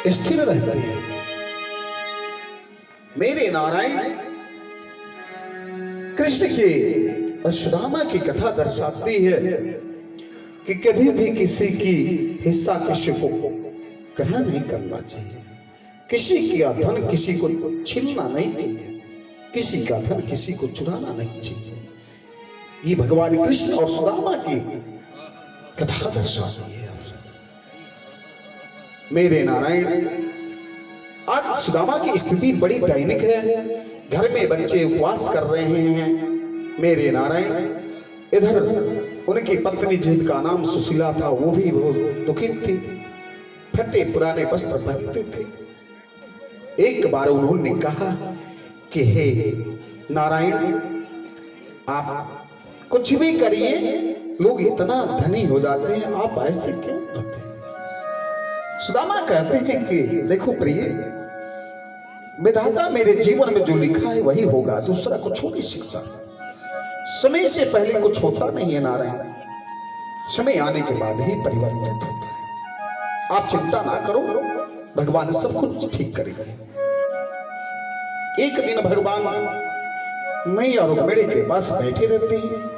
स्थिर रहते हैं। मेरे नारायण कृष्ण के और सुदामा की कथा दर्शाती है कि कभी भी किसी की हिस्सा किसी को ग्रहण नहीं करना चाहिए, किसी का धन किसी को छीनना नहीं चाहिए, किसी का धन किसी को चुराना नहीं चाहिए। ये भगवान कृष्ण और सुदामा की कथा दर्शाती है। मेरे नारायण आज सुदामा की स्थिति बड़ी दैनिक है। घर में बच्चे उपवास कर रहे हैं। मेरे नारायण इधर उनकी पत्नी जिनका नाम सुशीला था वो भी बहुत दुखित थी, फटे पुराने वस्त्र पहनते थे। एक बार उन्होंने कहा कि हे नारायण आप कुछ भी करिए, लोग इतना धनी हो जाते हैं, आप ऐसे क्यों रहते हैं? सुदामा कहते हैं कि देखो प्रिय, विधाता मेरे जीवन में जो लिखा है वही होगा, दूसरा कुछ हो नहीं सकता। समय से पहले कुछ होता नहीं है नारायण, समय आने के बाद ही परिवर्तित होता है। आप चिंता ना करो, भगवान सब कुछ ठीक करेंगे। एक दिन भगवान मैया रुक्मिणी के पास बैठे रहते हैं।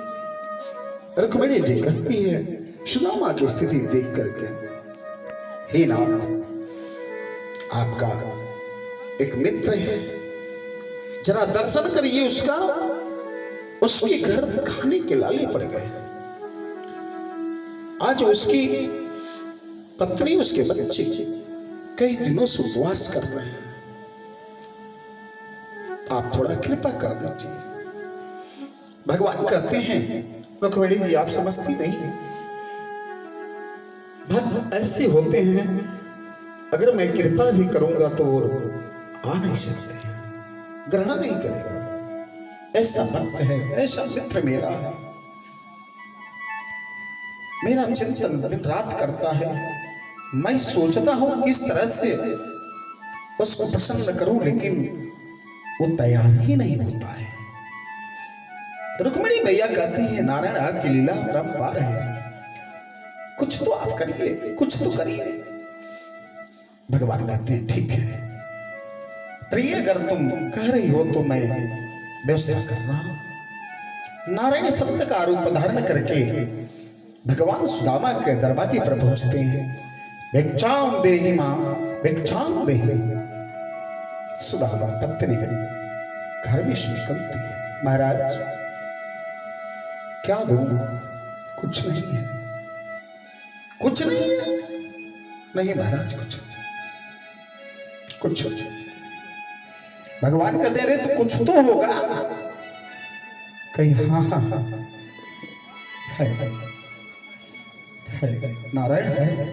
रुक्मिणी जी कहती है सुदामा की स्थिति देख करके, हे नाथ, आपका एक मित्र है, जरा दर्शन करिए उसका। उसके घर खाने के लाले पड़ गए। आज उसकी पत्नी उसके बच्चे कई दिनों से उपवास कर रहे हैं, आप थोड़ा कृपा कर दीजिए। भगवान कहते हैं रुक्मिणी जी आप समझती नहीं, भक्त ऐसे होते हैं, अगर मैं कृपा भी करूंगा तो वो आ नहीं सकते, ग्रहण नहीं करेगा। ऐसा भक्त है, ऐसा मित्र मेरा है, मेरा चिंतन दिन रात करता है। मैं सोचता हूं किस तरह से उसको प्रसन्न करूं, लेकिन वो तैयार ही नहीं होता है। रुक्मिणी मैया कहती है नारायण आपकी लीला परंपार है, कुछ तो आप करिए, कुछ तो करिए। भगवान कहते हैं ठीक है प्रिय, अगर तुम कह रही हो तो मैं व्यवस्था कर रहा हूं। नारायण सत्य का रूप धारण करके भगवान सुदामा के दरवाजे पर पहुंचते हैं। भिक्षाम देहि मां, भिक्षाम देहि। सुदामा पत्नी घर में से निकलती है, महाराज क्या दूं? कुछ नहीं है, कुछ नहीं है। नहीं महाराज कुछ कुछ। भगवान कहते रहे तो कुछ तो होगा। कहीं हाँ हाँ हाँ है नारायण है।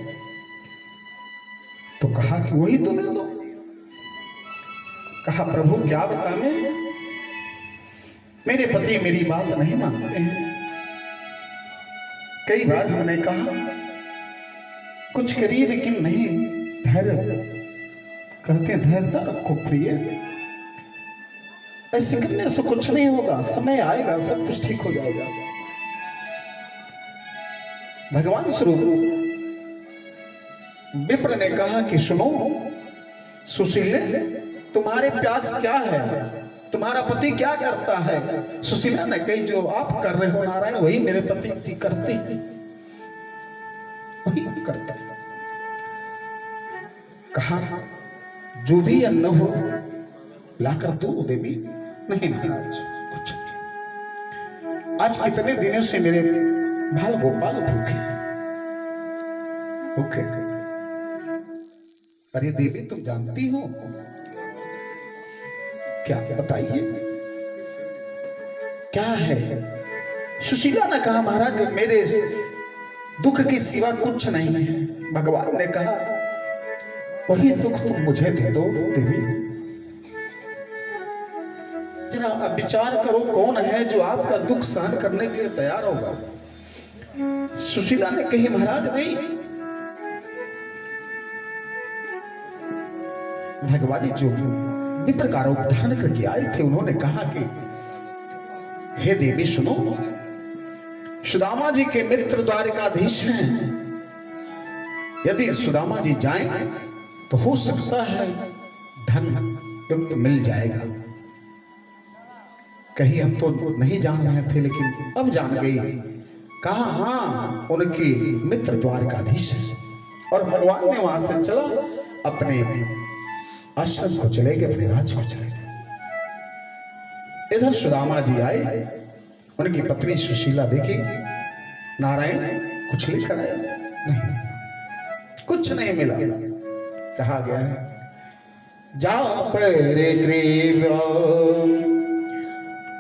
तो कहा कि वही तो ले लो। कहा प्रभु क्या बता, मैं मेरे पति मेरी बात नहीं मानते हैं। कई बार हमने कहा कुछ करिए, लेकिन नहीं, धैर्य कहते धैर्यता रखो प्रिय, ऐसे करने से कुछ नहीं होगा, समय आएगा सब कुछ ठीक हो जाएगा। भगवान स्वरूप विप्र ने कहा कि सुनो सुशीले, तुम्हारे प्यास क्या है, तुम्हारा पति क्या करता है? सुशीला ने कही जो आप कर रहे हो नारायण वही मेरे पति करते हैं, वही करते हैं। कहा जो भी अन्न हो लाकर दो देवी। नहीं महाराज कुछ नहीं। आज कितने दिनों से मेरे बाल गोपाल भूखे भूखे। अरे देवी तुम जानती हो क्या, बताइए क्या है? सुशीला ने कहा महाराज मेरे दुख के सिवा कुछ नहीं है। भगवान ने कहा वही दुख तुम मुझे दे दो देवी। जरा अब विचार करो कौन है जो आपका दुख सहन करने के लिए तैयार होगा? सुशीला ने कही महाराज नहीं। भगवान जो विप्र का रूप धारण करके आए थे उन्होंने कहा कि हे देवी सुनो, सुदामा जी के मित्र द्वारिकाधीश हैं, यदि सुदामा जी जाएं तो हो सकता है धन युक्त मिल जाएगा। कहीं हम तो नहीं जान रहे थे, लेकिन अब जान गई। कहा हाँ, उनकी मित्र द्वारकाधीश है। और भगवान ने वहां से चला अपने आश्रम को चले गए, अपने राज्य को चले गए। इधर सुदामा जी आए, उनकी पत्नी सुशीला देखी, नारायण कुछ लेकर आया नहीं, कुछ नहीं मिला। कहा गया है जा पर कृपा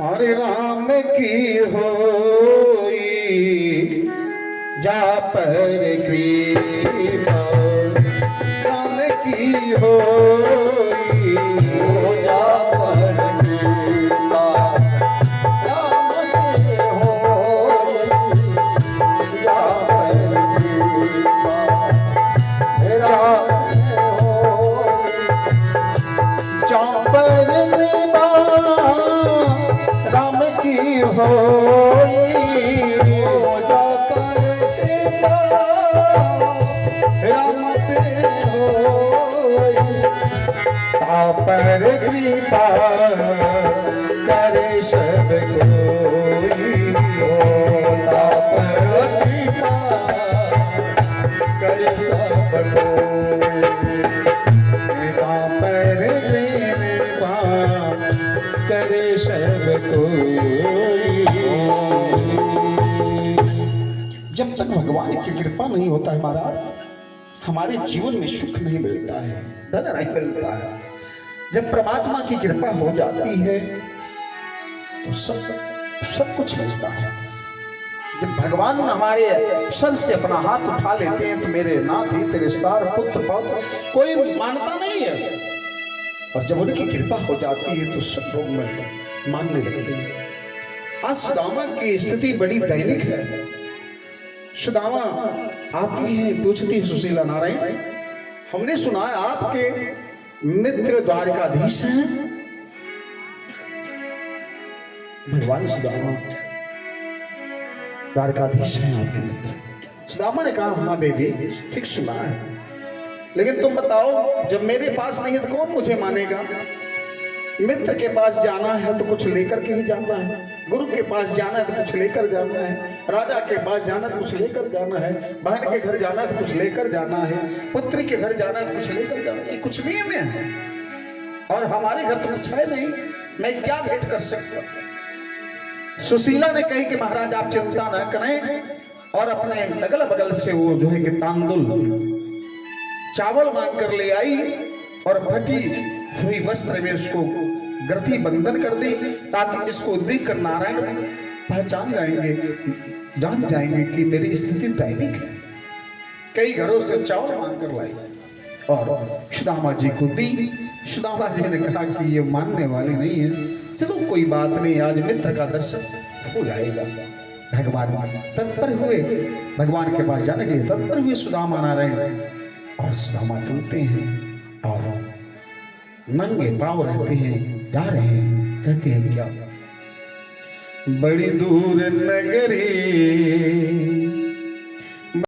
और राम की होई, जा पर कृपा राम की होई, जा पर कृपा राम की होई, जा पर कृपा राम की होई, जा पर कृपा करे सब कोई, ता पर कृपा करे सब कोई, ता पर कृपा करे सब कोई। जब तक भगवान की कृपा नहीं होता है महाराज, हमारे जीवन में सुख नहीं मिलता है, धन नहीं मिलता है। जब परमात्मा की कृपा हो जाती है तो सब कुछ मिलता है। जब भगवान हमारे सर से अपना हाथ उठा लेते हैं तो मेरे नाथ ही तेरे स्टार पुत्र पौत्र कोई मानता नहीं है। और जब उनकी कृपा हो जाती है तो सब लोग मानने लगते हैं। आज सुदामा की स्थिति बड़ी दैनिक है। सुदामा आती है, पूछती है सुशीला, नारायण हमने सुना है आपके मित्र द्वारकाधीश हैं। भगवान सुदामा द्वारकाधीश हैं आपके मित्र। सुदामा ने कहा हाँ देवी ठीक सुना है, लेकिन तुम बताओ जब मेरे पास नहीं है तो कौन मुझे मानेगा। मित्र के पास जाना है तो कुछ लेकर के ही जाना है, गुरु के पास जाना है तो कुछ लेकर जाना है, राजा के पास जाना है तो कुछ लेकर जाना है, बहन के घर जाना है तो कुछ लेकर जाना है, पुत्री के घर जाना है तो कुछ लेकर जाना है। ये कुछ नियम है और हमारे घर तो कुछ है नहीं, मैं क्या भेंट कर सकता। सुशीला ने कही कि महाराज आप चिंता न करें, और अपने अगल बगल से वो जो है कि तांदुल चावल मांग कर ले आई और फटी हुई वस्त्र में उसको ग्रथी बंधन कर दी, ताकि इसको देखकर नारायण पहचान जाएंगे, जान जाएंगे कि मेरी स्थिति दैनिक है। कई घरों से चावल मांग कर लाई और सुदामा जी को दी। सुदामा जी ने कहा कि ये मानने वाले नहीं है, चलो कोई बात नहीं, आज मित्र का दर्शन हो जाएगा। भगवान तत्पर हुए, भगवान के पास जाने के लिए तत्पर हुए सुदामा नारायण, और सुदामा चलते हैं और नंगे पांव रहते हैं, जा रहे हैं। कहते हैं क्या बड़ी दूर नगरी